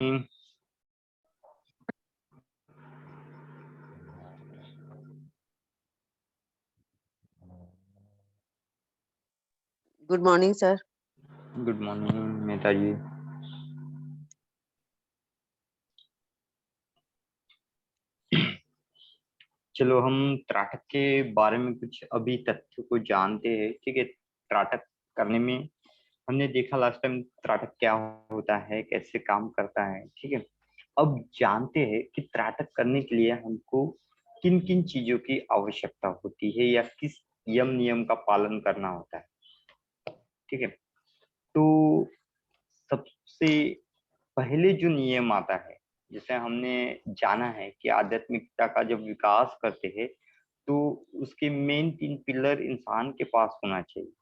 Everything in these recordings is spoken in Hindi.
Good morning sir. Good morning Mehta ji. चलो हम त्राटक के बारे में कुछ अभी तथ्य को जानते हैं। ठीक है, त्राटक करने में हमने देखा लास्ट टाइम त्राटक क्या होता है, कैसे काम करता है। ठीक है, अब जानते हैं कि त्राटक करने के लिए हमको किन किन चीजों की आवश्यकता होती है या किस यम नियम का पालन करना होता है। ठीक है, तो सबसे पहले जो नियम आता है, जैसे हमने जाना है कि आध्यात्मिकता का जब विकास करते हैं तो उसके मेन 3 पिलर इंसान के पास होना चाहिए।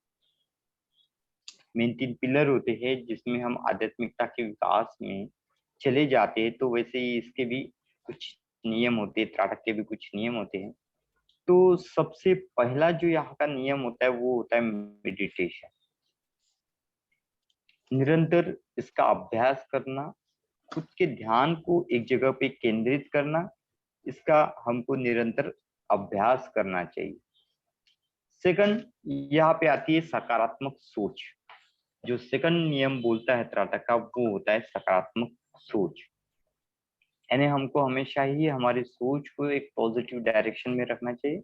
मेन 3 पिलर होते हैं जिसमें हम आध्यात्मिकता के विकास में चले जाते हैं। तो वैसे ही इसके भी कुछ नियम होते हैं, त्राटक के भी कुछ नियम होते हैं। तो सबसे पहला जो यहाँ का नियम होता है वो होता है मेडिटेशन। निरंतर इसका अभ्यास करना, खुद के ध्यान को एक जगह पे केंद्रित करना, इसका हमको निरंतर अभ्यास करना चाहिए। सेकंड, यहाँ पे आती है सकारात्मक सोच। जो सेकंड नियम बोलता है त्राटक का वो होता है सकारात्मक सोच। यानी हमको हमेशा ही हमारी सोच को एक पॉजिटिव डायरेक्शन में रखना चाहिए,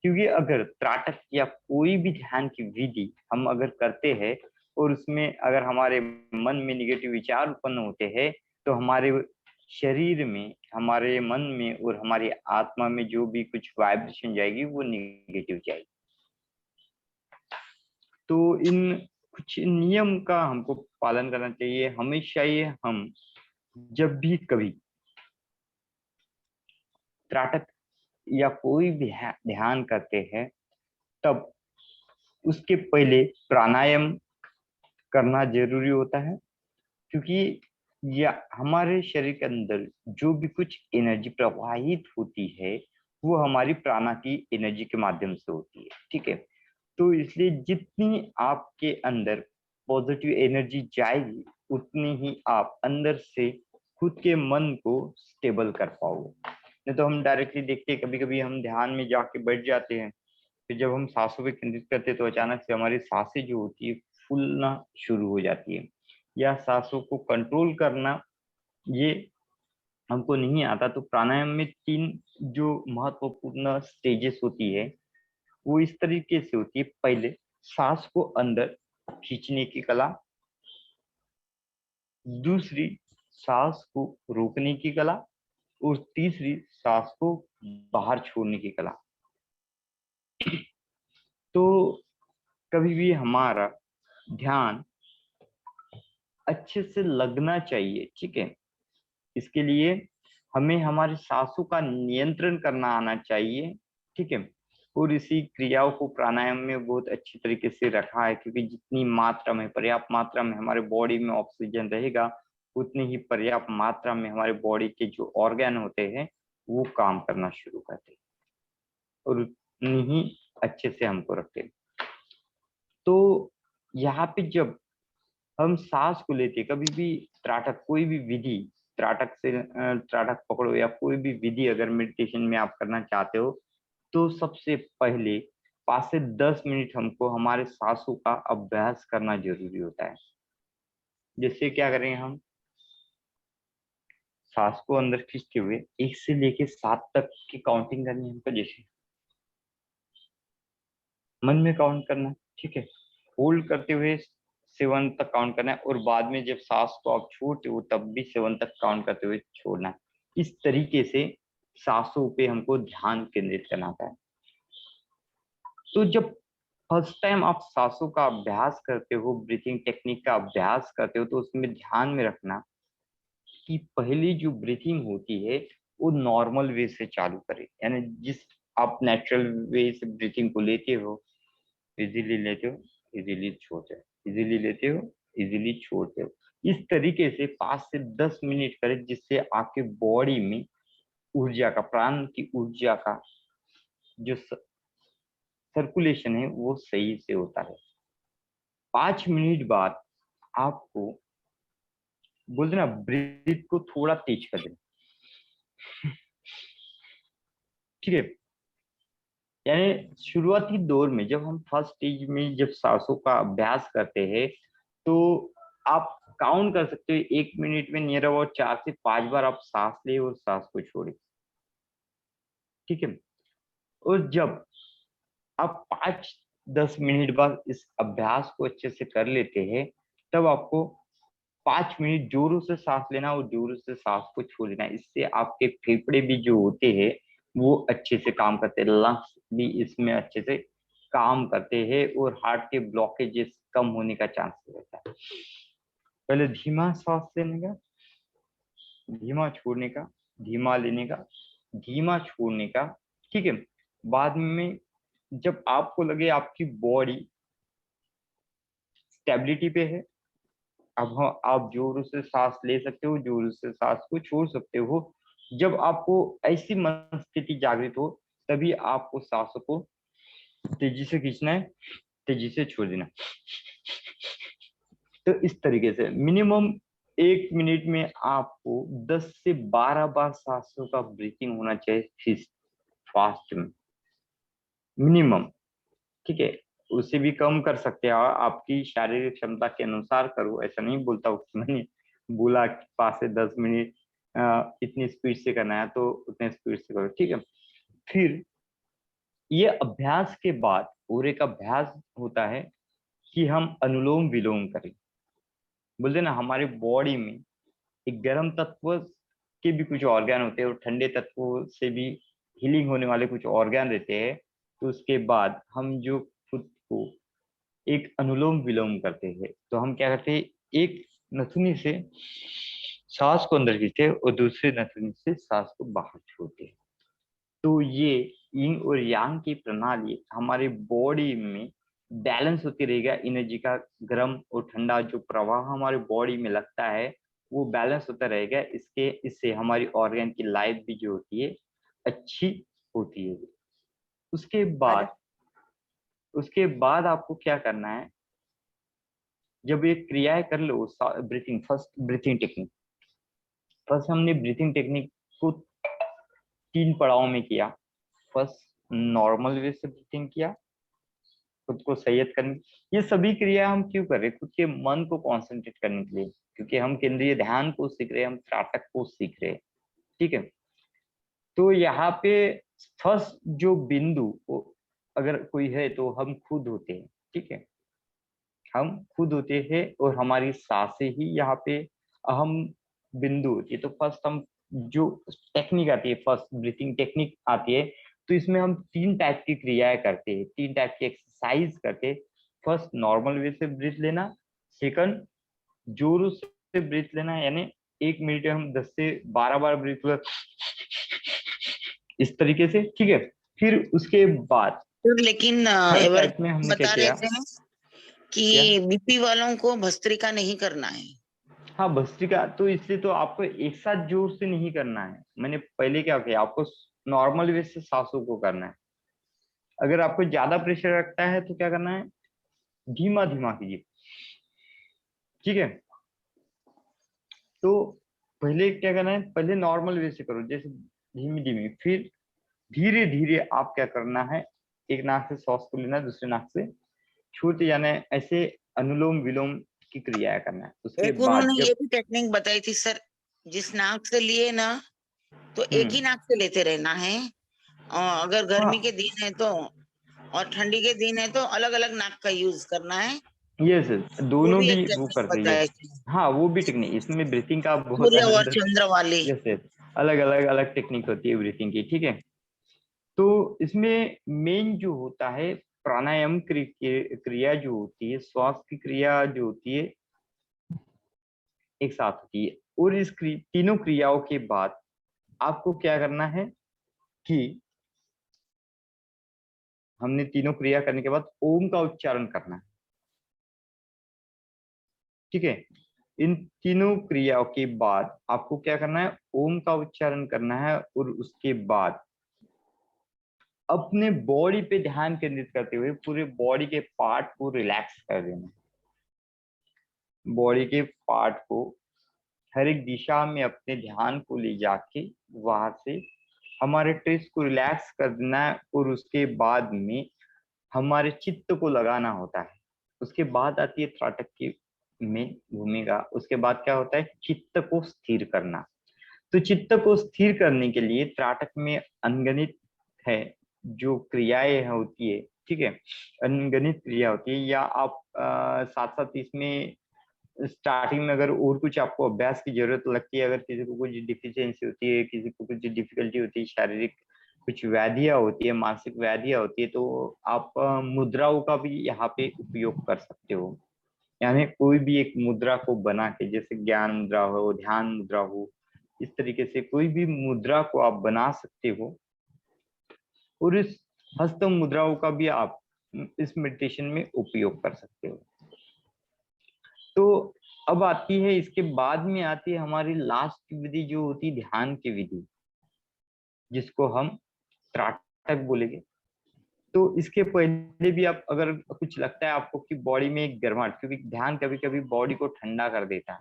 क्योंकि अगर त्राटक या कोई भी ध्यान की विधि हम अगर करते हैं और उसमें अगर हमारे मन में निगेटिव विचार उत्पन्न होते हैं तो हमारे शरीर में, हमारे मन में और हमारी आत्मा में जो भी कुछ वाइब्रेशन जाएगी वो निगेटिव जाएगी। तो इन कुछ नियम का हमको पालन करना चाहिए हमेशा। ये हम जब भी कभी त्राटक या कोई भी ध्यान करते हैं तब उसके पहले प्राणायाम करना जरूरी होता है, क्योंकि या हमारे शरीर के अंदर जो भी कुछ एनर्जी प्रवाहित होती है वो हमारी प्राणा की एनर्जी के माध्यम से होती है। ठीक है, तो इसलिए जितनी आपके अंदर पॉजिटिव एनर्जी जाएगी उतनी ही आप अंदर से खुद के मन को स्टेबल कर पाओगे। नहीं तो हम डायरेक्टली देखते हैं, कभी कभी हम ध्यान में जाके बैठ जाते हैं, फिर जब हम सांसों पे केंद्रित करते हैं तो अचानक से हमारी सांसें जो होती है फूलना शुरू हो जाती है, या सांसों को कंट्रोल करना ये हमको नहीं आता। तो प्राणायाम में 3 जो महत्वपूर्ण स्टेजेस होती है वो इस तरीके से होती है। पहले सांस को अंदर खींचने की कला, दूसरी सांस को रोकने की कला, और तीसरी सांस को बाहर छोड़ने की कला। तो कभी भी हमारा ध्यान अच्छे से लगना चाहिए। ठीक है, इसके लिए हमें हमारी सांसों का नियंत्रण करना आना चाहिए। ठीक है, और इसी क्रियाओं को प्राणायाम में बहुत अच्छी तरीके से रखा है, क्योंकि जितनी मात्रा में, पर्याप्त मात्रा में हमारे बॉडी में ऑक्सीजन रहेगा उतनी ही पर्याप्त मात्रा में हमारे बॉडी के जो ऑर्गन होते हैं वो काम करना शुरू करते हैं और उतनी ही अच्छे से हमको रखते हैं। तो यहाँ पे जब हम सांस को लेते, कभी भी त्राटक कोई भी विधि, त्राटक से त्राटक पकड़ो या कोई भी विधि अगर मेडिटेशन में आप करना चाहते हो तो सबसे पहले 5 से 10 मिनट हमको हमारे सांसों का अभ्यास करना जरूरी होता है। जैसे क्या करें, हम सांस को अंदर खींचते हुए 1 से लेके 7 तक की काउंटिंग करनी है हमको। जैसे मन में काउंट करना है, ठीक है, होल्ड करते हुए 7 तक काउंट करना है, और बाद में जब सांस को आप छोड़ते हो तब भी 7 तक काउंट करते हुए छोड़ना है। इस तरीके से सांसों पे हमको ध्यान केंद्रित करना होता है। तो जब फर्स्ट टाइम आप सांसों का अभ्यास करते हो, ब्रीथिंग टेक्निक का अभ्यास करते हो, तो उसमें ध्यान में रखना कि पहली जो ब्रीथिंग होती है वो नॉर्मल वे से चालू करें। यानी जिस आप नेचुरल वे से ब्रीथिंग को लेते हो, इजीली लेते हो, इजीली छोड़ते हो, इजीली लेते हो, इजीली छोड़ते हो। इस तरीके से 5 से 10 मिनट करें, जिससे आपके बॉडी में ऊर्जा का, प्राण की ऊर्जा का जो सर्कुलेशन है वो सही से होता है। 5 मिनट बाद आपको बोलते ना ब्रीथ को थोड़ा तेज कर देना, ठीक है। यानी शुरुआती दौर में जब हम फर्स्ट स्टेज में जब सांसों का अभ्यास करते हैं तो आप काउंट कर सकते हो 1 मिनट में नियर अबाउट 4 से 5 बार आप सांस ले और सांस को छोड़े, ठीक है। और जब आप 5-10 मिनट बाद इस अभ्यास को अच्छे से कर लेते हैं तब आपको 5 मिनट जोरों से सांस लेना और जोरों से सांस को छोड़ देना। इससे आपके फेफड़े भी जो होते हैं वो अच्छे से काम करते हैं, लंग्स भी इसमें अच्छे से काम करते हैं और हार्ट के ब्लॉकेजेस कम होने का चांस रहता है। पहले धीमा सांस लेने का, धीमा छोड़ने का, धीमा लेने का, धीमा छोड़ने का, ठीक है। बाद में जब आपको लगे आपकी बॉडी स्टेबिलिटी पे है, अब हाँ आप जोर से सांस ले सकते हो, जोर से सांस को छोड़ सकते हो। जब आपको ऐसी मन स्थिति जागृत हो तभी आपको सांसों को तेजी से खींचना है, तेजी से छोड़ देना। तो इस तरीके से मिनिमम 1 मिनट में आपको 10 से 12 बार सांसों का ब्रीथिंग होना चाहिए फास्ट में, मिनिमम, ठीक है। उसे भी कम कर सकते हैं, आपकी शारीरिक क्षमता के अनुसार करो। ऐसा नहीं बोलता हूँ, मैंने बोला 5 से 10 मिनट इतनी स्पीड से करना है तो उतने स्पीड से करो, ठीक है। फिर ये अभ्यास के बाद और एक अभ्यास होता है कि हम अनुलोम विलोम करें। बोलते ना हमारी बॉडी में एक गर्म तत्व के भी कुछ ऑर्गन होते हैं और ठंडे तत्वों से भी हीलिंग होने वाले कुछ ऑर्गन रहते हैं। तो उसके बाद हम जो खुद को एक अनुलोम विलोम करते हैं तो हम क्या करते हैं, एक नथुनी से सांस को अंदर खींचते हैं और दूसरे नथुनी से सांस को बाहर छोड़ते हैं। तो ये यिंग और यांग की प्रणाली हमारी बॉडी में बैलेंस होती रहेगा। एनर्जी का गर्म और ठंडा जो प्रवाह हमारे बॉडी में लगता है वो बैलेंस होता रहेगा। इससे हमारी ऑर्गन की लाइफ भी जो होती है अच्छी होती है। उसके अरे बाद उसके बाद आपको क्या करना है, जब ये क्रियाएं कर लो, breathing first breathing technique, first हमने ब्रीथिंग टेक्निक को 3 पड़ाव में किया। फर्स्ट नॉर्मल वे से ब्रीथिंग किया, खुद को संयत करने, ये सभी क्रिया हम क्यों कर रहे हैं, खुद के मन को कॉन्सेंट्रेट करने के लिए, क्योंकि हम केंद्रीय ध्यान को सीख रहे हैं, हम त्राटक को सीख रहे हैं, ठीक है। तो यहाँ पे फर्स्ट जो बिंदु अगर कोई है तो हम खुद होते हैं, ठीक है। हम खुद होते हैं और हमारी सांसें ही यहाँ पे अहम बिंदु होती है। तो फर्स्ट हम जो टेक्निक आती है, फर्स्ट ब्रीथिंग टेक्निक आती है, तो इसमें हम 3 टाइप की क्रियाएं करते हैं, 3 टाइप की एक्सरसाइज करते हैं। फर्स्ट नॉर्मल वे से ब्रीथ लेना, सेकंड जोरों से ब्रीथ लेना, यानी 1 मिनट में हम 10 से 12 बार ब्रीथ इस तरीके से, ठीक है। फिर उसके बाद लेकिन थर्ड एवर टाइप में हमने क्या बता रहे किया, थे क्या? कि बीपी वालों को भस्त्रिका नहीं करना है। हाँ भस्त्रिका तो इसलिए तो आपको एक साथ जोर से नहीं करना है। मैंने पहले क्या किया, आपको नॉर्मल वे से सांसों को करना है। अगर आपको ज्यादा प्रेशर रखता है तो क्या करना है, धीमा धीमा कीजिए, ठीक है। तो पहले क्या करना है, पहले नॉर्मल वे से करो, जैसे धीमी धीमी, फिर धीरे धीरे आप क्या करना है, एक नाक से सांस को लेना, दूसरे नाक से छोड़ते जाना है। ऐसे अनुलोम विलोम की क्रिया करना है। उसके एक बाद उन्होंने जब ये भी टेक्निक बताई थी सर, जिस नाक से लिए ना तो एक ही नाक से लेते रहना है, और अगर गर्मी के दिन है तो और ठंडी के दिन है तो अलग अलग नाक का यूज करना है। यस वो दोनों भी भी एक वो टेक्निक करते हैं। बताया थी, हाँ वो भी टेक्निक, इसमें ब्रीथिंग का बहुत सूर्य और आनंद। चंद्र वाली। यस यस अलग अलग अलग टेक्निक होती है ब्रीथिंग की, ठीक है। तो इसमें मेन जो होता है प्राणायाम क्रिया जो होती है, श्वास की क्रिया जो होती है एक साथ होती है। और इस तीनों क्रियाओं के बाद आपको क्या करना है कि हमने तीनों क्रिया करने के बाद ओम का उच्चारण करना है, ठीक है। इन तीनों क्रियाओं के बाद आपको क्या करना है, ओम का उच्चारण करना है और उसके बाद अपने बॉडी पे ध्यान केंद्रित करते हुए पूरे बॉडी के पार्ट को रिलैक्स कर देना है। बॉडी के पार्ट को हर एक दिशा में अपने ध्यान को ले जाके वहां से हमारे स्ट्रेस को रिलैक्स करना है, और उसके बाद में हमारे चित्त को लगाना होता है। उसके बाद आती है त्राटक की में भूमिका। उसके बाद क्या होता है, चित्त को स्थिर करना। तो चित्त को स्थिर करने के लिए त्राटक में अनगणित है जो क्रियाएं होती है, ठीक है, अनगणित क्रिया होती है। या आप साथ साथ इसमें स्टार्टिंग में अगर और कुछ आपको अभ्यास की जरूरत लगती है, अगर किसी को कुछ डिफिशियंसी होती है, किसी को कुछ डिफिकल्टी होती है, शारीरिक कुछ व्याधियां होती है, मानसिक व्याधियां होती है, तो आप मुद्राओं का भी यहाँ पे उपयोग कर सकते हो। यानी कोई भी एक मुद्रा को बना के, जैसे ज्ञान मुद्रा हो, ध्यान मुद्रा हो, इस तरीके से कोई भी मुद्रा को आप बना सकते हो। और इस हस्त मुद्राओं का भी आप इस मेडिटेशन में उपयोग कर सकते हो। तो अब आती है, इसके बाद में आती है हमारी लास्ट विधि जो होती है ध्यान की विधि, जिसको हम त्राटक बोलेंगे। तो इसके पहले भी आप अगर कुछ लगता है आपको कि बॉडी में एक गर्माहट, क्योंकि ध्यान कभी कभी बॉडी को ठंडा कर देता है,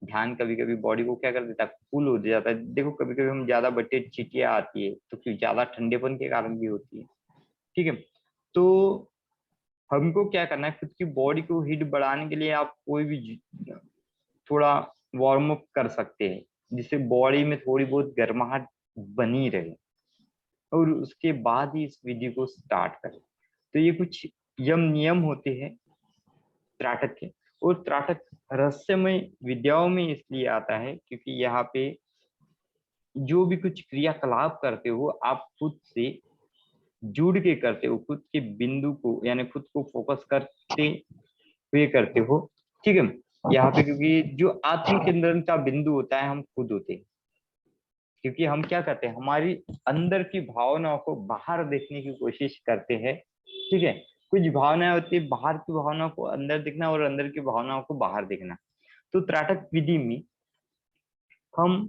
ध्यान कभी कभी बॉडी को क्या कर देता है, कूल हो जाता है। देखो कभी कभी हम ज्यादा बट्टे चिटिया आती है तो क्यों, ज्यादा ठंडेपन के कारण भी होती है, ठीक है। तो हमको क्या करना है, खुद की बॉडी को हीट बढ़ाने के लिए आप कोई भी थोड़ा वार्म अप कर सकते हैं, जिससे बॉडी में थोड़ी बहुत गर्माहट बनी रहे, और उसके बाद ही इस विधि को स्टार्ट करें। तो ये कुछ यम नियम होते हैं त्राटक के। और त्राटक रहस्यमय विद्याओं में इसलिए आता है क्योंकि यहाँ पे जो भी कुछ क्रियाकलाप करते हो आप खुद से जुड़ के करते हो, खुद के बिंदु को यानी खुद को फोकस करते हुए करते हो, ठीक है। यहाँ पे क्योंकि जो आत्म केंद्रण का बिंदु होता है हम खुद होते हैं, क्योंकि हम क्या करते हैं, हमारी अंदर की भावनाओं को बाहर देखने की कोशिश करते हैं, ठीक है। कुछ भावनाएं होती है, बाहर की भावनाओं को अंदर देखना और अंदर की भावनाओं को बाहर देखना। तो त्राटक विधि में हम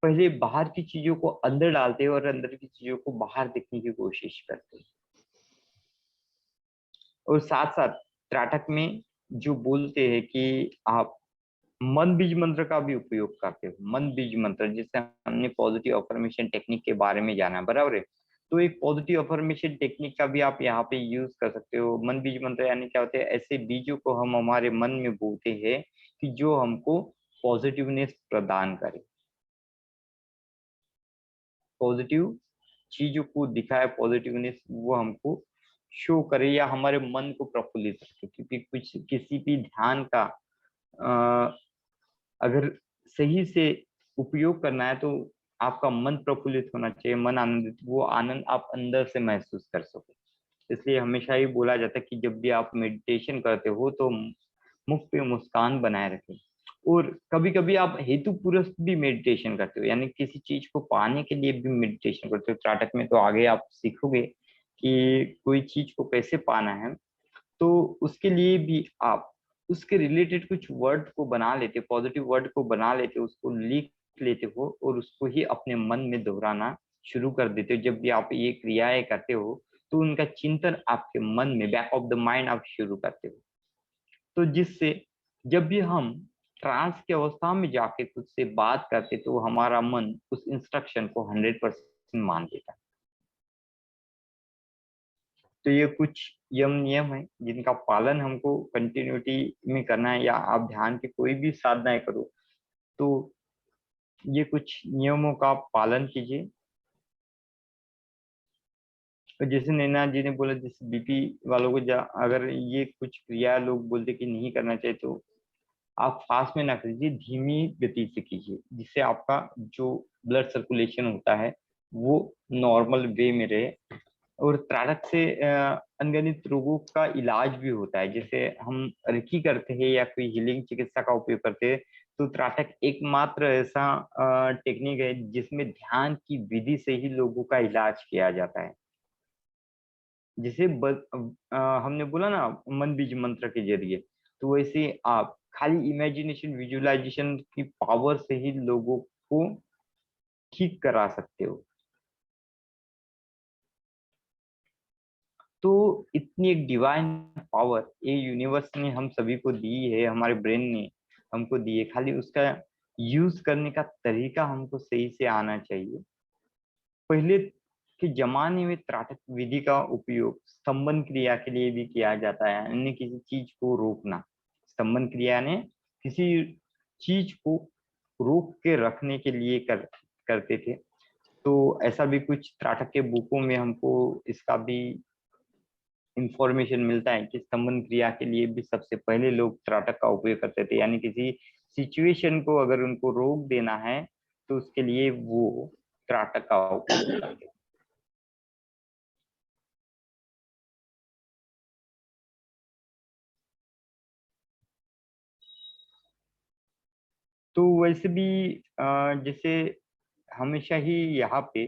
पहले बाहर की चीजों को अंदर डालते हैं और अंदर की चीजों को बाहर देखने की कोशिश करते हैं। और साथ साथ त्राटक में जो बोलते हैं कि आप मन बीज मंत्र का भी उपयोग करते हो। मन बीज मंत्र, जिससे हमने पॉजिटिव अफर्मेशन टेक्निक के बारे में जाना, बराबर है। तो एक पॉजिटिव अफर्मेशन टेक्निक का भी आप यहाँ पे यूज कर सकते हो। मन बीज मंत्र यानी क्या होते हैं, ऐसे बीजों को हम हमारे मन में बोते हैं कि जो हमको पॉजिटिवनेस प्रदान करे, पॉजिटिव चीजों को दिखाए, पॉजिटिवनेस वो हमको शो करे या हमारे मन को प्रफुल्लित रखे। क्योंकि कुछ किसी भी ध्यान का अगर सही से उपयोग करना है तो आपका मन प्रफुल्लित होना चाहिए, मन आनंदित, वो आनंद आप अंदर से महसूस कर सको। इसलिए हमेशा ही बोला जाता है कि जब भी आप मेडिटेशन करते हो तो मुख पे मुस्कान बनाए रखें। और कभी कभी आप हेतु पुरस्सर भी मेडिटेशन करते हो, यानी किसी चीज को पाने के लिए भी मेडिटेशन करते हो। त्राटक में तो आगे आप सीखोगे कि कोई चीज को कैसे पाना है, तो उसके लिए भी आप उसके रिलेटेड कुछ वर्ड को बना लेते, पॉजिटिव वर्ड को बना लेते, उसको लिख लेते हो और उसको ही अपने मन में दोहराना शुरू कर देते हो। जब भी आप ये क्रियाएं करते हो तो उनका चिंतन आपके मन में, बैक ऑफ द माइंड आप शुरू करते हो। तो जिससे जब भी हम ट्रांस की अवस्था में जाके खुद से बात करते तो हमारा मन उस इंस्ट्रक्शन को 100% मान लेता है। तो ये कुछ यम नियम है जिनका पालन हमको कंटिन्यूटी में करना है, या आप ध्यान की कोई भी साधनाएं करो तो ये कुछ नियमों का पालन कीजिए। तो जैसे नैना जी ने बोला, जैसे बीपी वालों को अगर ये कुछ क्रिया लोग बोलते कि नहीं करना चाहिए, तो आप फास्ट में ना कीजिए, धीमी गति से कीजिए, जिससे आपका जो ब्लड सर्कुलेशन होता है वो नॉर्मल वे में रहे। और त्राटक से अनगिनत रोगों का इलाज भी होता है। जैसे हम रेकी करते हैं या कोई हीलिंग चिकित्सा का उपयोग करते हैं, तो त्राटक एकमात्र ऐसा टेक्निक है जिसमें ध्यान की विधि से ही लोगों का इलाज किया जाता है। जैसे हमने बोला ना मन बीज मंत्र के जरिए, तो वैसे आप खाली इमेजिनेशन विजुअलाइजेशन की पावर से ही लोगों को ठीक करा सकते हो। तो इतनी एक डिवाइन पावर ये यूनिवर्स ने हम सभी को दी है, हमारे ब्रेन ने। हमको दिए, खाली उसका यूज करने का तरीका हमको सही से आना चाहिए। पहले के जमाने में त्राटक विधि का उपयोग स्तंभन क्रिया के लिए भी किया जाता है, यानी किसी चीज को रोकना। स्तंभन क्रिया ने किसी चीज को रोक के रखने के लिए करते थे। तो ऐसा भी कुछ त्राटक के बुकों में हमको इसका भी इंफॉर्मेशन मिलता है कि स्तंभन क्रिया के लिए भी सबसे पहले लोग त्राटक का उपयोग करते थे, यानी किसी सिचुएशन को अगर उनको रोक देना है तो उसके लिए वो त्राटक का उपयोग करते थे। तो वैसे भी जैसे हमेशा ही यहाँ पे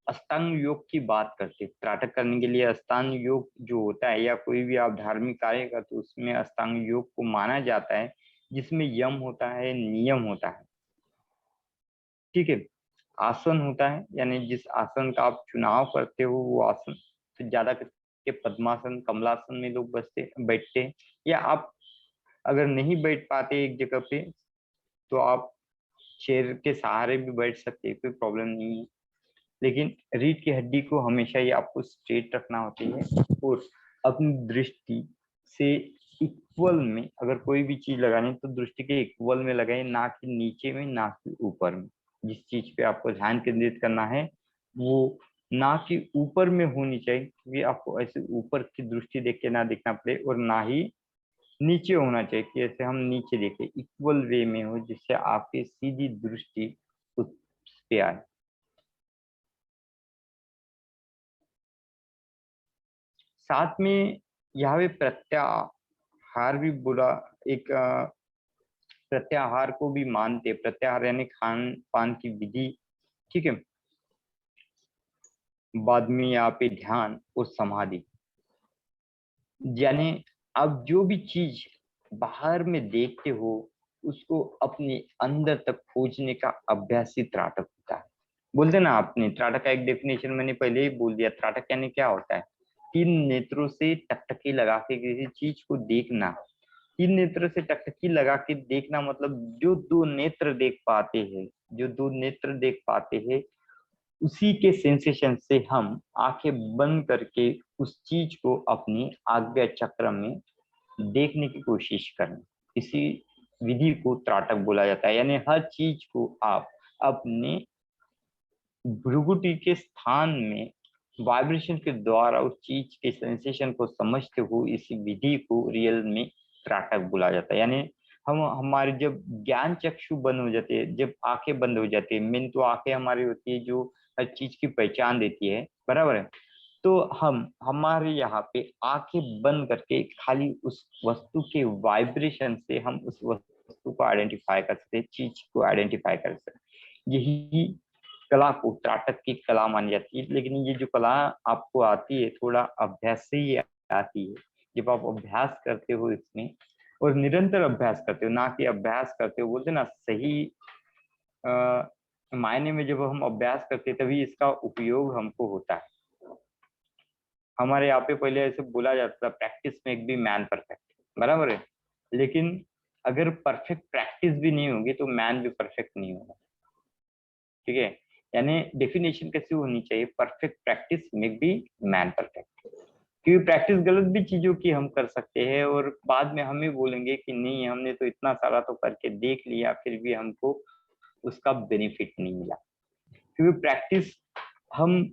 अष्टांग योग की बात करते हैं। त्राटक करने के लिए अष्टांग योग जो होता है, या कोई भी आप धार्मिक कार्य का, तो उसमें अष्टांग योग को माना जाता है, जिसमें यम होता है, नियम होता है, ठीक है, आसन होता है, यानी जिस आसन का आप चुनाव करते हो वो आसन, तो ज्यादा करके पद्मासन, कमलासन में लोग बैठते हैं, या आप अगर नहीं बैठ पाते एक जगह पे तो आप चेयर के सहारे भी बैठ सकते हैं, कोई प्रॉब्लम नहीं है। लेकिन रीढ़ की हड्डी को हमेशा ही आपको स्ट्रेट रखना होती है, और अपनी दृष्टि से इक्वल में अगर कोई भी चीज लगानी तो दृष्टि के इक्वल में लगाए, ना कि नीचे में, ना कि ऊपर में। जिस चीज पे आपको ध्यान केंद्रित करना है वो ना कि ऊपर में होनी चाहिए, क्योंकि आपको ऐसे ऊपर की दृष्टि देख के ना देखना पड़े, और ना ही नीचे होना चाहिए कि ऐसे हम नीचे देखें, इक्वल वे में हो, जिससे आपकी सीधी दृष्टि उस पे आए। साथ में यहाँ पे प्रत्याहार भी बोला, एक प्रत्याहार को भी मानते, प्रत्याहार यानी खान पान की विधि, ठीक है। बाद में यहाँ पे ध्यान और समाधि, यानी आप जो भी चीज बाहर में देखते हो उसको अपने अंदर तक खोजने का अभ्यास ही त्राटक होता है। बोलते ना आपने, त्राटक का एक डेफिनेशन मैंने पहले ही बोल दिया। त्राटक यानी क्या होता है? तीन नेत्रों से टकटकी लगा के किसी चीज को देखना। तीन नेत्र से टकटकी लगा के देखना मतलब जो दो नेत्र देख पाते हैं, जो दो नेत्र देख पाते हैं उसी के सेंसेशन से हम आंखें बंद करके उस चीज को अपनी आज्ञा चक्र में देखने की कोशिश करें। इसी विधि को त्राटक बोला जाता है, यानी हर चीज को आप अपने भ्रुकुटी के स्थान में वाइब्रेशन के द्वारा उस चीज के सेंसेशन को समझते हो, इसी विधि को रियल में त्राटक बोला जाता है। यानी हम हमारे जब ज्ञान चक्षु बंद हो जाते हैं, जब आंखें बंद हो जाती है, मेन तो आंखें हमारी होती है जो हर चीज की पहचान देती है, बराबर है। तो हम हमारे यहाँ पे आंखें बंद करके खाली उस वस्तु के वाइब्रेशन से हम उस वस्तु को आइडेंटिफाई कर सकते, चीज को आइडेंटिफाई कर सकते। यही कला को त्राटक की कला मानी जाती है। लेकिन ये जो कला आपको आती है थोड़ा अभ्यास से ही आती है। जब आप अभ्यास करते हो इसमें और निरंतर अभ्यास करते हो, ना कि अभ्यास करते हो बोलते ना सही मायने में, जब हम अभ्यास करते हैं तभी इसका उपयोग हमको होता है। हमारे यहाँ पे पहले ऐसे बोला जाता था, practice make be man perfect, बराबर है। लेकिन अगर परफेक्ट प्रैक्टिस भी नहीं होगी तो मैन भी परफेक्ट नहीं होगा, ठीक है। यानी डेफिनेशन कैसी होनी चाहिए? Perfect practice make be man perfect. क्योंकि प्रैक्टिस गलत भी चीजों की हम कर सकते हैं और बाद में हमें बोलेंगे कि नहीं हमने तो इतना सारा तो करके देख लिया फिर भी हमको उसका बेनिफिट नहीं मिला। क्योंकि प्रैक्टिस हम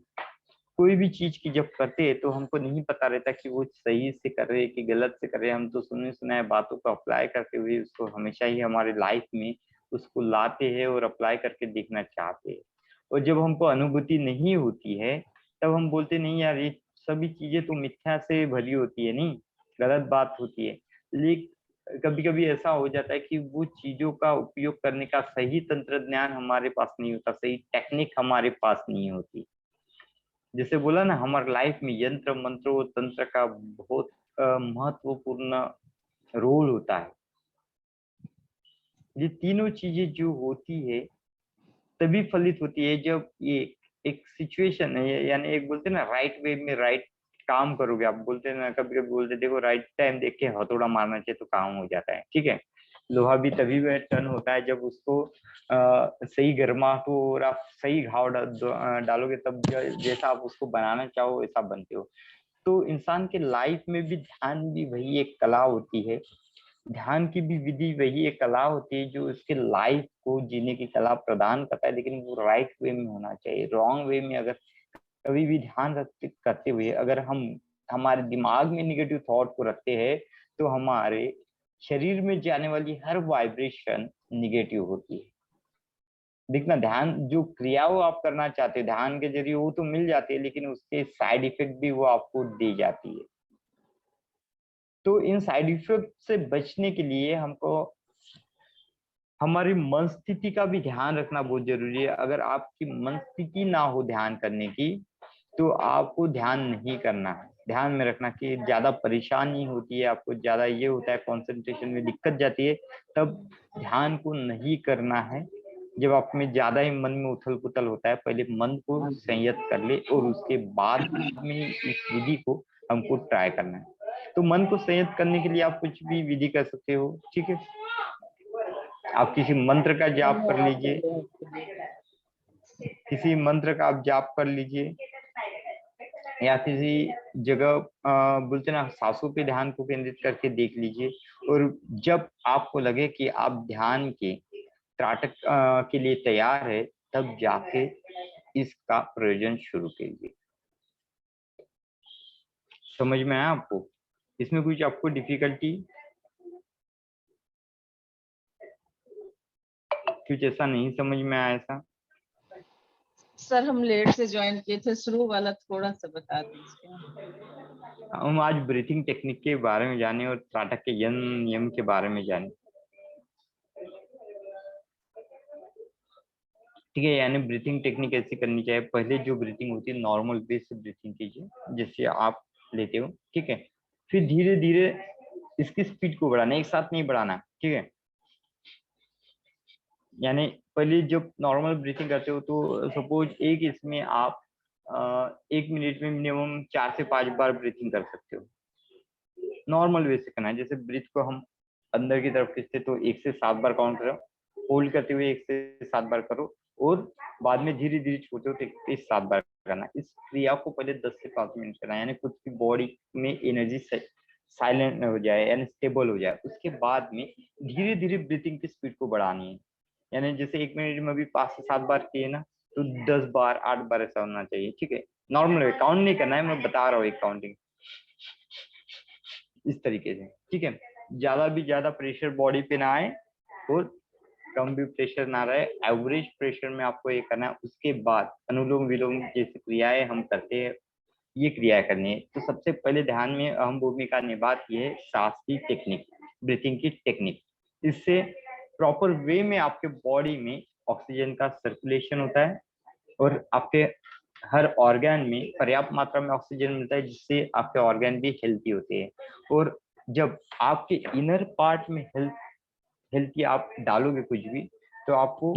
कोई भी चीज की जब करते हैं तो हमको नहीं पता रहता कि वो सही से कर रहे हैं कि गलत से कर रहे हैं। हम तो सुने सुनाए बातों को अप्लाई करते हुए उसको हमेशा ही हमारे लाइफ में उसको लाते हैं और अप्लाई करके देखना चाहते हैं। और जब हमको अनुभूति नहीं होती है तब हम बोलते नहीं यार ये सभी चीजें तो मिथ्या से भरी होती है, नहीं गलत बात होती है। लेकिन कभी कभी ऐसा हो जाता है कि वो चीजों का उपयोग करने का सही तंत्र ज्ञान हमारे पास नहीं होता, सही टेक्निक हमारे पास नहीं होती। जैसे बोला ना हमारे लाइफ में यंत्र मंत्र और तंत्र का बहुत महत्वपूर्ण रोल होता है। ये तीनों चीजें जो होती है तभी फलित होती है जब ये एक सिचुएशन है, यानी एक बोलते हैं ना राइट वे में राइट काम करोगे। आप बोलते हैं ना, कभी कभी बोलते देखो राइट टाइम देख के हथौड़ा मारना चाहिए तो काम हो जाता है, ठीक है। लोहा भी तभी वह टर्न होता है जब उसको सही गर्माहट हो और आप सही घाव डालोगे, तब जैसा आप उसको बनाना चाहो वैसा बनते हो। तो इंसान के लाइफ में भी ध्यान भी वही एक कला होती है, ध्यान की भी विधि वही एक कला होती है जो उसके लाइफ को जीने की कला प्रदान करता है, लेकिन वो राइट वे में होना चाहिए। रॉन्ग वे में अगर कभी भी ध्यान करते हुए अगर हम हमारे दिमाग में निगेटिव थॉट को रखते हैं, तो हमारे शरीर में जाने वाली हर वाइब्रेशन निगेटिव होती है। देखना, ध्यान जो क्रिया वो आप करना चाहते हैं ध्यान के जरिए, वो तो मिल जाती है, लेकिन उसके साइड इफेक्ट भी वो आपको दी जाती है। तो इन साइड इफेक्ट से बचने के लिए हमको हमारी मन स्थिति का भी ध्यान रखना बहुत जरूरी है। अगर आपकी मन स्थिति ना हो ध्यान करने की, तो आपको ध्यान नहीं करना है। ध्यान में रखना कि ज्यादा परेशानी होती है, आपको ज्यादा ये होता है, कंसंट्रेशन में दिक्कत जाती है, तब ध्यान को नहीं करना है। जब आप में ज्यादा ही मन में उथल पुथल होता है, पहले मन को संयत कर ले और उसके बाद में इस विधि को हमको ट्राई करना है। तो मन को संयत करने के लिए आप कुछ भी विधि कर सकते हो, ठीक है। आप किसी मंत्र का जाप कर लीजिए, किसी मंत्र का आप जाप कर लीजिए, या किसी जगह बोलते ना सांसों पे ध्यान को केंद्रित करके देख लीजिए। और जब आपको लगे कि आप ध्यान के त्राटक के लिए तैयार है, तब जाके इसका प्रयोजन शुरू कीजिए। समझ में आया आपको? इसमें कुछ आपको डिफिकल्टी, कुछ ऐसा नहीं समझ में आया ऐसा? सर हम लेट से ज्वाइन किए थे, शुरू वाला थोड़ा सा बता दीजिए। हम आज ब्रीथिंग टेक्निक के बारे में जाने और त्राटक के नियम के बारे में जाने, ठीक है। यानी ब्रीथिंग टेक्निक ऐसी करनी चाहिए, पहले जो ब्रीथिंग होती है नॉर्मल वे से ब्रीथिंग कीजिए जैसे आप लेते हो, ठीक है। फिर धीरे धीरे इसकी स्पीड को बढ़ाना, एक साथ नहीं बढ़ाना, ठीक है। यानी पहले जब नॉर्मल ब्रीथिंग करते हो तो सपोज एक इसमें आप 1 मिनट में मिनिमम 4 से 5 बार ब्रीथिंग कर सकते हो। नॉर्मल वे से करना है, जैसे ब्रीथ को हम अंदर की तरफ खींचते तो 1 से 7 बार काउंट करो, होल्ड करते हुए 1 से 7 बार करो, और बाद में धीरे धीरे छोड़ते हो तो 1 से 7 बार करना। इस क्रिया को पहले 10 से 5 मिनट करना है, यानी खुद की बॉडी में एनर्जी साइलेंट हो जाए, यानी स्टेबल हो जाए। उसके बाद में धीरे धीरे ब्रीथिंग की स्पीड को बढ़ानी है, यानी जैसे 1 मिनट में भी 5 से 7 बार किए ना, तो 10 बार 8 बार ऐसा होना चाहिए, ठीक है। नॉर्मल वे, काउंट नहीं करना है, मैं बता रहा हूँ एक काउंटिंग इस तरीके से, ठीक है। ज्यादा भी ज्यादा प्रेशर बॉडी पे ना आए और कम भी प्रेशर ना रहे, एवरेज प्रेशर में आपको ये करना है। उसके बाद अनुलोम विलोम जैसी क्रियाएं हम करते हैं, ये क्रियाएं करनी है। तो सबसे पहले ध्यान में अहम भूमिका निभाती है सांस की टेक्निक, ब्रीथिंग की टेक्निक। इससे प्रॉपर वे में आपके बॉडी में ऑक्सीजन का सर्कुलेशन होता है और आपके हर ऑर्गन में पर्याप्त मात्रा में ऑक्सीजन मिलता है, जिससे आपके ऑर्गन भी हेल्थी होते हैं। और जब आपके इनर पार्ट में हेल्थी आप डालोगे कुछ भी, तो आपको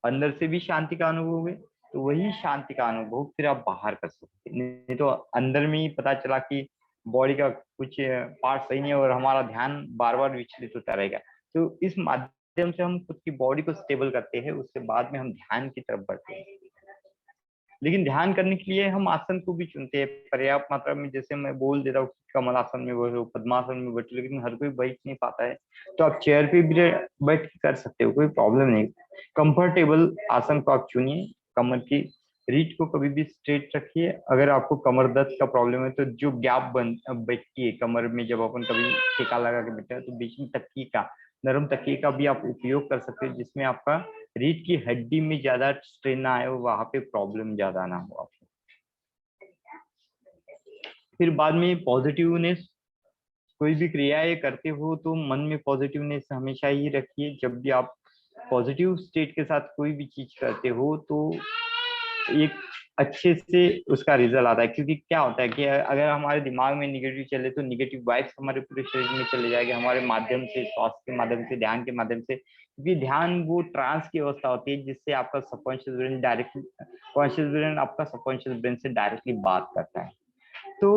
अंदर से भी शांति का अनुभव होगा, तो वही शांति का अनुभव फिर आप बाहर कर सकते हैं। नहीं तो अंदर में ही पता चला कि बॉडी का कुछ पार्ट सही नहीं है और हमारा ध्यान बार बार विचलित होता रहेगा। तो इस माध्यम से हम खुद की बॉडी को स्टेबल करते हैं, उसके बाद में हम ध्यान की तरफ बढ़ते हैं। लेकिन ध्यान करने के लिए हम आसन को भी चुनते हैं पर्याप्त मात्रा में। जैसे मैं बोल देता हूँ कमल आसन में बैठो, पद्मासन में बैठो, लेकिन हर कोई बैठ नहीं पाता है, तो आप चेयर पे भी बैठ के कर सकते हो, कोई प्रॉब्लम नहीं। कंफर्टेबल आसन को आप चुनिए, कमर की रीढ़ को कभी भी स्ट्रेट रखिए। अगर आपको कमर दर्द का प्रॉब्लम है तो जो गैप बैठती है कमर में, जब अपन कभी टीका लगा के बैठे हैं, तो बीच में तकिए का, नरम तकिए का भी आप उपयोग कर सकते हो, जिसमें आपका रीढ़ की हड्डी में ज्यादा स्ट्रेन ना आए, वहां पे प्रॉब्लम ज्यादा ना हो आपको। फिर बाद में पॉजिटिवनेस, कोई भी क्रियाएं करते हो तो मन में पॉजिटिवनेस हमेशा ही रखिए। जब भी आप पॉजिटिव स्टेट के साथ कोई भी चीज करते हो तो एक अच्छे से उसका रिजल्ट आता है। क्योंकि क्या होता है कि अगर हमारे दिमाग में निगेटिव चले तो निगेटिव वाइब्स हमारे पूरे शरीर में चले जाएंगे, हमारे माध्यम से, श्वास के माध्यम से, ध्यान के माध्यम से। क्योंकि ध्यान वो ट्रांस की अवस्था होती है जिससे आपका subconscious brain directly, conscious brain आपका सबकॉन्शियस ब्रेन से डायरेक्टली बात करता है। तो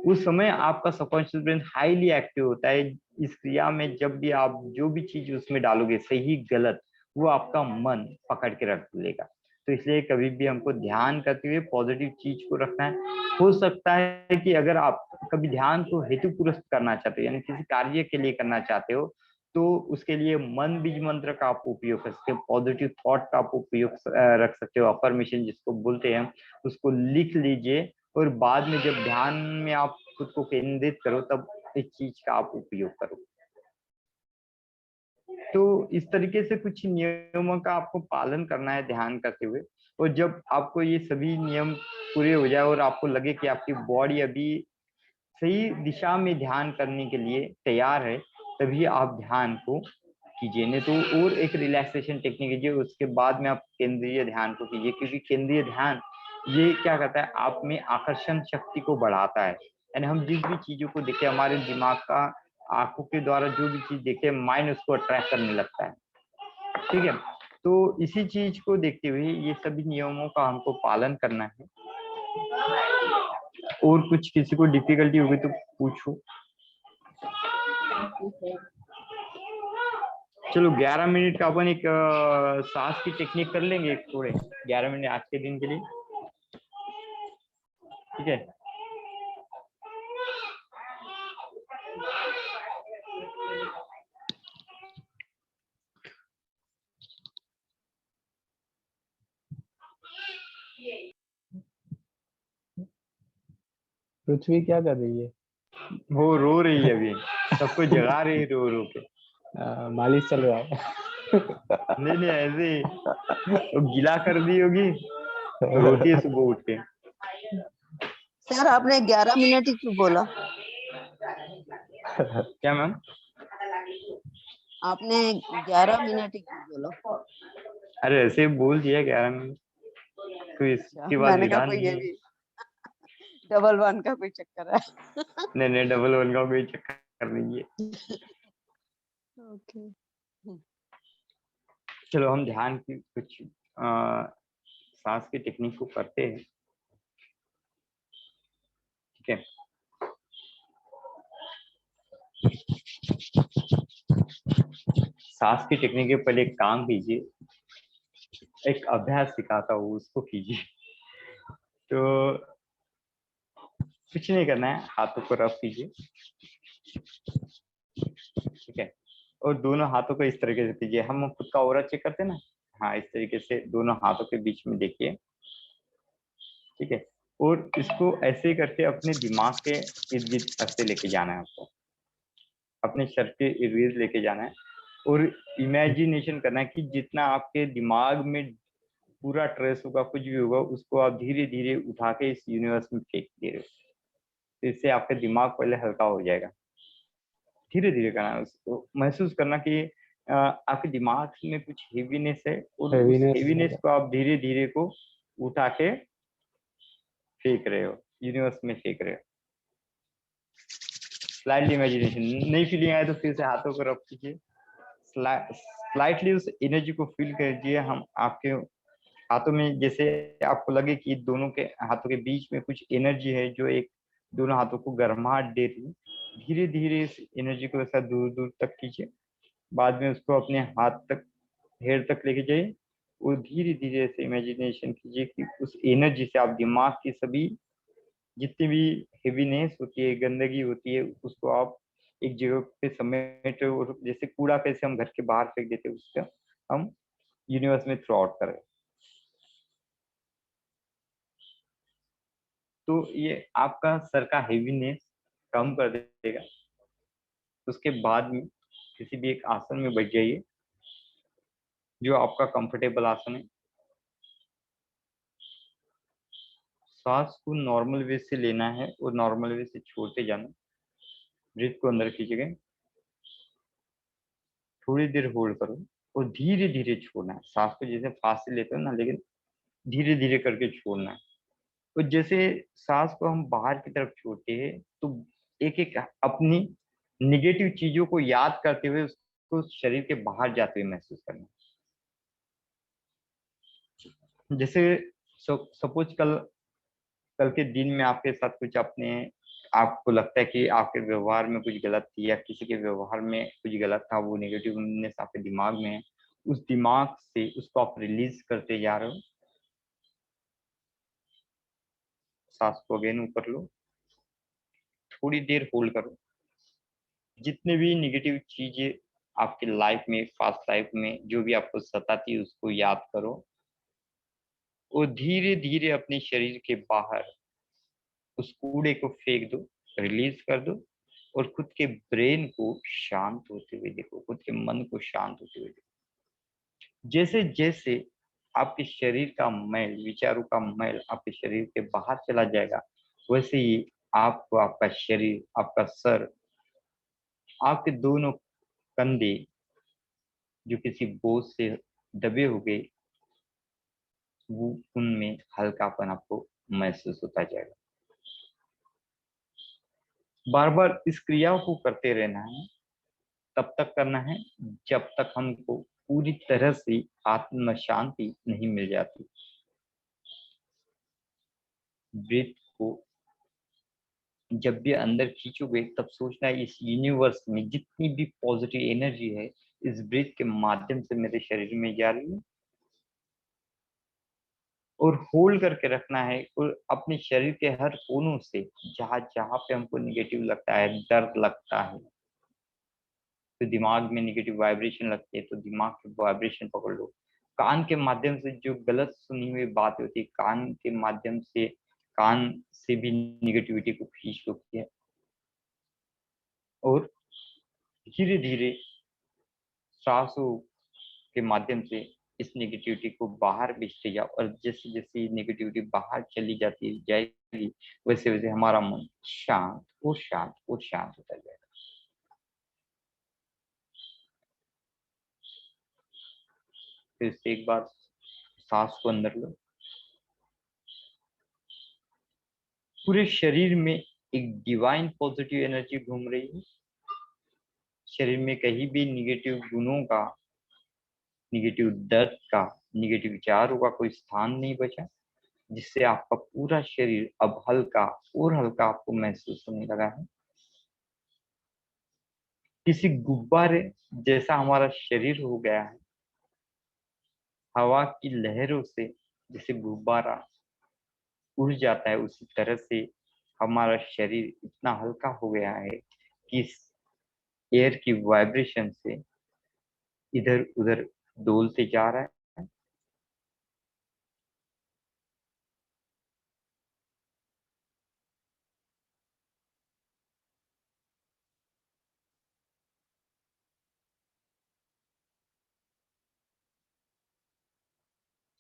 उस समय आपका सबकॉन्शियस ब्रेन हाईली एक्टिव होता है। इस क्रिया में जब भी आप जो भी चीज उसमें डालोगे, सही गलत, वो आपका मन पकड़ के रख लेगा। तो इसलिए कभी भी हमको ध्यान करते हुए पॉजिटिव चीज को रखना है। हो सकता है कि अगर आप कभी ध्यान को हेतुपुरस्सर करना चाहते हो, यानी किसी कार्य के लिए करना चाहते हो, तो उसके लिए मन बीज मंत्र का आप उपयोग कर सकते हो, पॉजिटिव थॉट का आप उपयोग रख सकते हो, अफर्मेशन जिसको बोलते हैं, उसको लिख लीजिए और बाद में जब ध्यान में आप खुद को केंद्रित करो तब इस चीज का आप उपयोग करो। तो इस तरीके से कुछ नियमों का आपको पालन करना है ध्यान करते हुए। और जब आपको ये सभी नियम पूरे हो जाए और आपको लगे कि आपकी बॉडी अभी सही दिशा में ध्यान करने के लिए तैयार है, तभी आप ध्यान को कीजिए। नहीं तो और एक रिलैक्सेशन टेक्निक कीजिए, उसके बाद में आप केंद्रीय ध्यान को कीजिए, क्योंकि केंद्रीय ध्यान ये क्या करता है, आप में आकर्षण शक्ति को बढ़ाता है। यानी हम जिस भी चीजों को देखे, हमारे दिमाग का आंखों के द्वारा जो भी चीज देखे, माइंड उसको अट्रैक्ट करने लगता है। ठीक है, तो इसी चीज को देखते हुए ये सभी नियमों का हमको पालन करना है। और कुछ किसी को डिफिकल्टी होगी तो पूछो। चलो 11 मिनट का अपन एक सांस की टेक्निक कर लेंगे थोड़े, 11 मिनट आज के दिन के लिए। ठीक है, पृथ्वी क्या कर रही है? वो रो रही है अभी, सबको जगा रही है रो रो के। मालिश चल रहा है। नहीं नहीं, ऐसे ही वो गीला कर दी होगी, रोती है सुबह उठ के। सर आपने 11 मिनट ही क्यों बोला? क्या मैम? आपने 11 मिनट ही क्यों बोला? अरे ऐसे बोल दिया 11 मिनट, तो इसके बाद मैंने कहा विधान कोई ये नहीं है। भी डबल वन का कोई चक्कर है। नहीं नहीं, डबल वन का कोई चक्कर नहीं है। ओके, चलो हम ध्यान की कुछ सांस की टेक्निक को करते हैं। ठीक है, सांस की टेक्निक के पहले एक काम कीजिए, एक अभ्यास सिखाता हूँ उसको कीजिए। तो कुछ नहीं करना है, हाथों को रफ कीजिए। ठीक है, और दोनों हाथों को इस तरीके से कीजिए, हम खुद का ऑरा चेक करते हैं ना, हाँ इस तरीके से दोनों हाथों के बीच में देखिए। ठीक है, और इसको ऐसे करके अपने दिमाग के इर्द गिर्द ऐसे लेके जाना है आपको, अपने सर के इर्द गिर्द लेके जाना है और इमेजिनेशन करना है कि जितना आपके दिमाग में पूरा ट्रेस होगा, कुछ भी होगा, उसको आप धीरे धीरे उठा के इस यूनिवर्स में फेंक दे रहे हो। तो इससे आपका दिमाग पहले हल्का हो जाएगा। धीरे धीरे करना है, उसको महसूस करना कि आपके दिमाग में कुछ हेवीनेस है और उस हेवीनेस को आप धीरे धीरे को उठा के फेंक रहे हो, यूनिवर्स में फेंक रहे हो। स्लाइटली इमेजिनेशन, नई फीलिंग आए तो फिर से हाथों को रख कीजिए, स्लाइटली उस एनर्जी को फील कीजिए। हम आपके हाथों में जैसे आपको लगे कि दोनों के हाथों के बीच में कुछ एनर्जी है जो एक दोनों हाथों को गर्माहट दे रही है, धीरे धीरे इस एनर्जी को ऐसा दूर दूर तक कीजिए। बाद में उसको अपने हाथ तक, हेड तक लेके जाइए और धीरे धीरे ऐसे इमेजिनेशन कीजिए कि उस एनर्जी से आप दिमाग की सभी जितनी भी हेवीनेस होती है, गंदगी होती है, उसको आप एक जगह पे समेट, और जैसे कूड़ा कैसे हम घर के बाहर फेंक देते हैं, उसका हम यूनिवर्स में थ्रो आउट करें। तो ये आपका सर का हेवीनेस कम कर देगा। उसके बाद में किसी भी एक आसन में बैठ जाइए जो आपका कंफर्टेबल आसन है। सांस को नॉर्मल वे से लेना है और नॉर्मल वे से छोड़ते जाना। ब्रीथ को अंदर खींचेंगे, थोड़ी देर होल्ड करो और धीरे धीरे छोड़ना है। सांस को जैसे फास्ट से लेते हो ना, लेकिन धीरे धीरे करके छोड़ना है। और जैसे सांस को हम बाहर की तरफ छोड़ते हैं तो एक एक अपनी निगेटिव चीजों को याद करते हुए उसको शरीर के बाहर जाते हुए महसूस करना। जैसे सपोज कल के दिन में आपके साथ कुछ अपने आपको लगता है कि आपके व्यवहार में कुछ गलत थी या किसी के व्यवहार में कुछ गलत था, वो नेगेटिवनेस आपके दिमाग में है, उस दिमाग से उसको आप रिलीज करते जा रहे हो। सांस को अगेन ऊपर लो, थोड़ी देर होल्ड करो। जितने भी नेगेटिव चीजें आपकी लाइफ में, फास्ट लाइफ में जो भी आपको सताती है, उसको याद करो और धीरे धीरे अपने शरीर के बाहर उस कूड़े को फेंक दो, रिलीज कर दो और खुद के ब्रेन को शांत होते हुए देखो, खुद के मन को शांत होते हुए देखो। जैसे जैसे आपके शरीर का मैल, विचारों का मैल आपके शरीर के बाहर चला जाएगा, वैसे ही आपको आपका शरीर, आपका सर, आपके दोनों कंधे जो किसी बोझ से दबे हो गए, वो उनमें हल्कापन आपको महसूस होता जाएगा। बार बार इस क्रिया को करते रहना है, तब तक करना है जब तक हमको पूरी तरह से आत्म शांति नहीं मिल जाती। ब्रीथ को जब भी अंदर खींचोगे, तब सोचना है इस यूनिवर्स में जितनी भी पॉजिटिव एनर्जी है, इस ब्रीथ के माध्यम से मेरे शरीर में जा रही है, और होल्ड करके रखना है। और अपने शरीर के हर कोनों से जहां जहां पे हमको निगेटिव लगता है, दर्द लगता है, तो दिमाग में निगेटिव वाइब्रेशन लगती है, तो दिमाग के वाइब्रेशन पकड़ लो। कान के माध्यम से जो गलत सुनी हुई बात होती है, कान के माध्यम से, कान से भी निगेटिविटी को खींच लो है, और धीरे धीरे सांसों के माध्यम से इस नेगेटिविटी को बाहर भेजते जाओ। और जैसे जैसे नेगेटिविटी बाहर चली जाती जाएगी, वैसे वैसे हमारा मन शांत और शांत और शांत होता जाएगा। फिर से एक बार सांस को अंदर लो, पूरे शरीर में एक डिवाइन पॉजिटिव एनर्जी घूम रही है। शरीर में कहीं भी निगेटिव गुणों का, निगेटिव दर्द का, निगेटिव विचारों का कोई स्थान नहीं बचा, जिससे आपका पूरा शरीर अब हल्का और हल्का आपको महसूस होने लगा है। किसी गुब्बारे जैसा हमारा शरीर हो गया है। हवा की लहरों से जैसे गुब्बारा उड़ जाता है, उसी तरह से हमारा शरीर इतना हल्का हो गया है कि इस एयर की वाइब्रेशन से इधर उधर डोलते जा रहा है।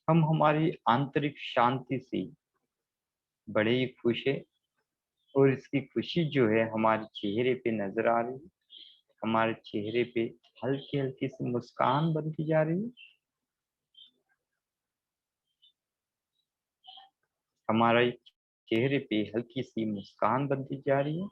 हम हमारी आंतरिक शांति से बड़े ही खुश है, और इसकी खुशी जो है हमारे चेहरे पे नजर आ रही है। हमारे चेहरे पे हल्की हल्की सी मुस्कान बनती जा रही है। हमारे चेहरे पे हल्की सी मुस्कान बनती जा रही है।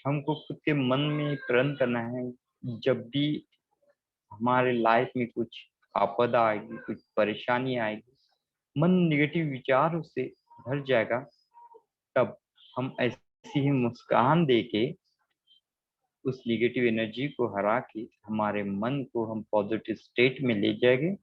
हमको खुद के मन में प्रण करना है, जब भी हमारे लाइफ में कुछ आपदा आएगी, कुछ परेशानी आएगी, मन नेगेटिव विचारों से भर जाएगा, तब हम ऐसी ही मुस्कान देके उस नेगेटिव एनर्जी को हरा के हमारे मन को हम पॉजिटिव स्टेट में ले जाएंगे।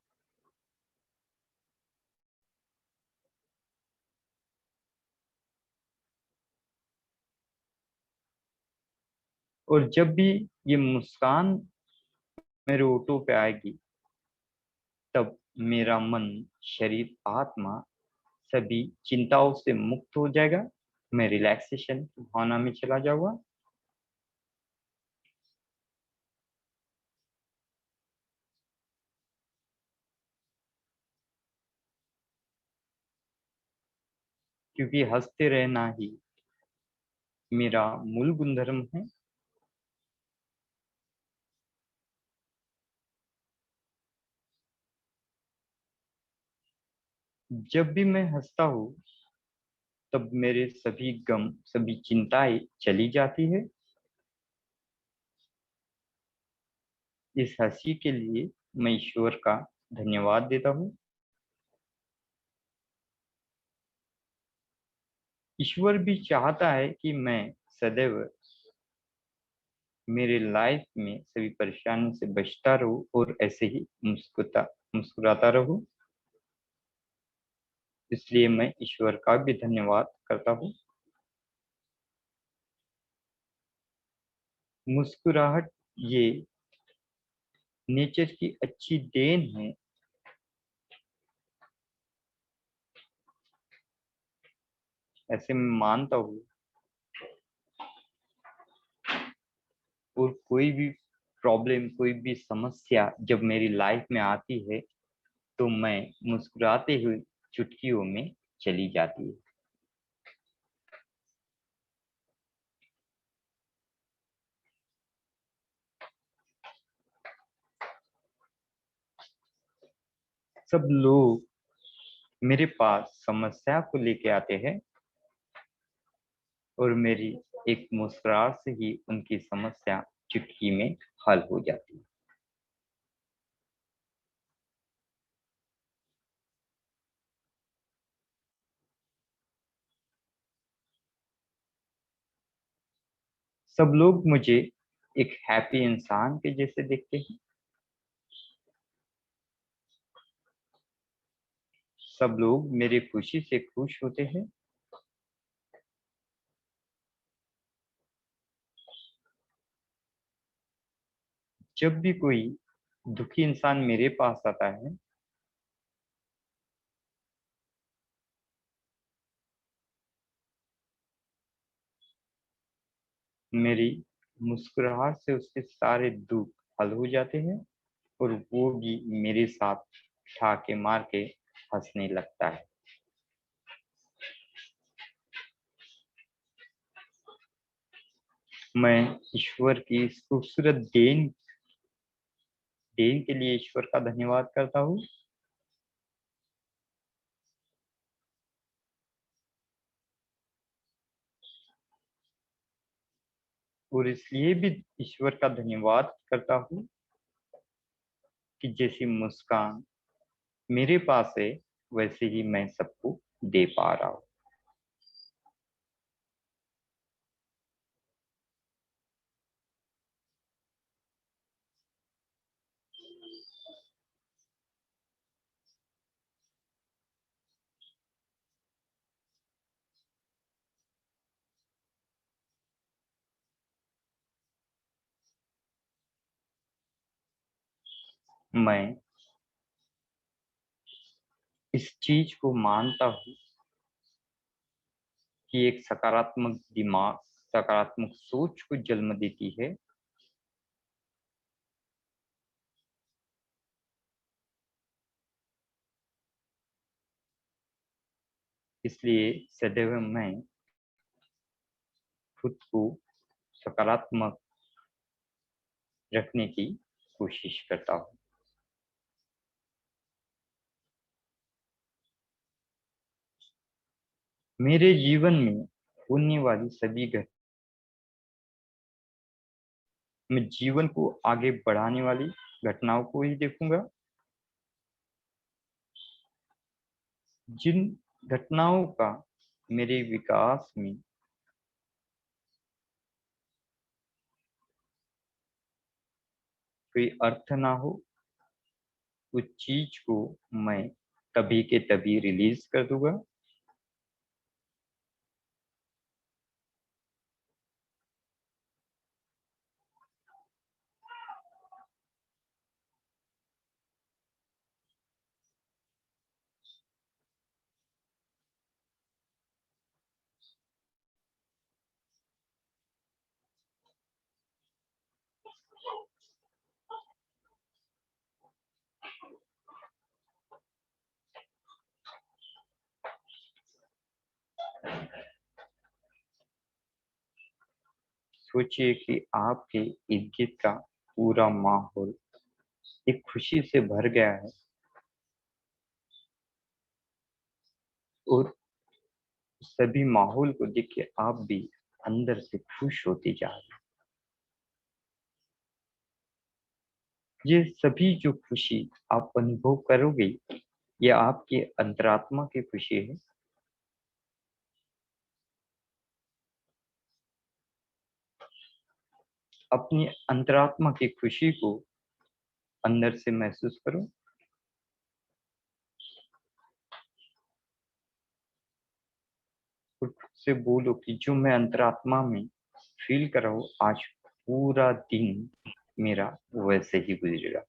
और जब भी ये मुस्कान मेरे ओठों पे आएगी, तब मेरा मन, शरीर, आत्मा सभी चिंताओं से मुक्त हो जाएगा। मैं रिलैक्सेशन की भावना में चला जाऊंगा। क्योंकि हंसते रहना ही मेरा मूल गुणधर्म है। जब भी मैं हंसता हूँ तब मेरे सभी गम, सभी चिंताएं चली जाती है। इस हंसी के लिए मैं ईश्वर का धन्यवाद देता हूँ। ईश्वर भी चाहता है कि मैं सदैव मेरे लाइफ में सभी परेशानी से बचता रहूं और ऐसे ही मुस्कुराता रहूं। इसलिए मैं ईश्वर का भी धन्यवाद करता हूँ। मुस्कुराहट ये नेचर की अच्छी देन है। ऐसे मैं मानता हूँ। और कोई भी प्रॉब्लम, कोई भी समस्या जब मेरी लाइफ में आती है तो मैं मुस्कुराते हुए चुटकियों में चली जाती है। सब लोग मेरे पास समस्या को लेके आते हैं और मेरी एक मुस्कुराहट से ही उनकी समस्या चुटकी में हल हो जाती है। सब लोग मुझे एक हैप्पी इंसान के जैसे देखते हैं। सब लोग मेरी खुशी से खुश होते हैं। जब भी कोई दुखी इंसान मेरे पास आता है मेरी मुस्कुराहट से उसके सारे दुख हल हो जाते हैं और वो भी मेरे साथ ठाके मार के हंसने लगता है। मैं ईश्वर की इस खूबसूरत देन देन के लिए ईश्वर का धन्यवाद करता हूँ। और इसलिए भी ईश्वर का धन्यवाद करता हूँ कि जैसी मुस्कान मेरे पास है वैसे ही मैं सबको दे पा रहा हूँ। मैं इस चीज को मानता हूँ कि एक सकारात्मक दिमाग सकारात्मक सोच को जन्म देती है। इसलिए सदैव मैं खुद को सकारात्मक रखने की कोशिश करता हूँ। मेरे जीवन में होने वाली सभी मैं जीवन को आगे बढ़ाने वाली घटनाओं को ही देखूंगा। जिन घटनाओं का मेरे विकास में कोई अर्थ ना हो उस चीज को मैं तभी के तभी रिलीज कर दूंगा। सोचिए कि आपके इर्द गिर्द का पूरा माहौल एक खुशी से भर गया है। और सभी माहौल को देख के आप भी अंदर से खुश होते जा रहे हैं। ये सभी जो खुशी आप अनुभव करोगे, ये आपके अंतरात्मा की खुशी है। अपनी अंतरात्मा की खुशी को अंदर से महसूस करो। और खुद से बोलो कि जो मैं अंतरात्मा में फील कर रहा हूँ, आज पूरा दिन मेरा वैसे ही गुजरेगा।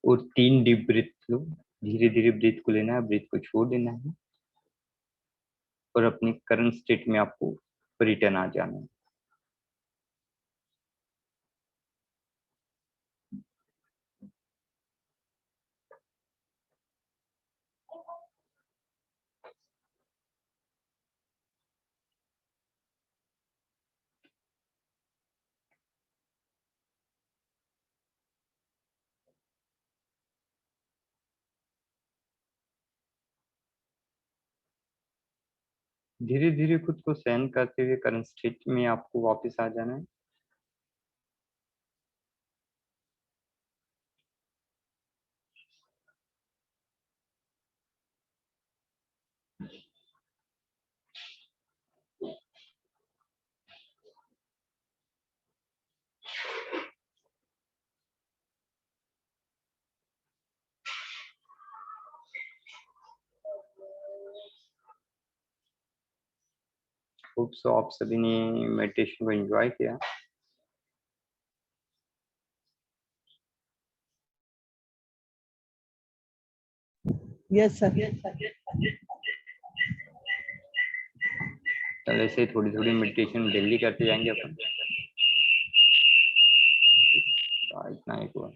और 3 डीप ब्रीथ लो। धीरे धीरे ब्रीथ को लेना है, ब्रीथ को छोड़ देना है और अपनी करंट स्टेट में आपको रिटर्न आ जाना है। धीरे धीरे खुद को सहन करते हुए करंट स्टेट में आपको वापस आ जाना है। होप सो आप सभी ने मेडिटेशन को एंजॉय किया। Yes sir. चलो ऐसे थोड़ी थोड़ी मेडिटेशन डेली करते जाएंगे अपन। इतना ही हुआ।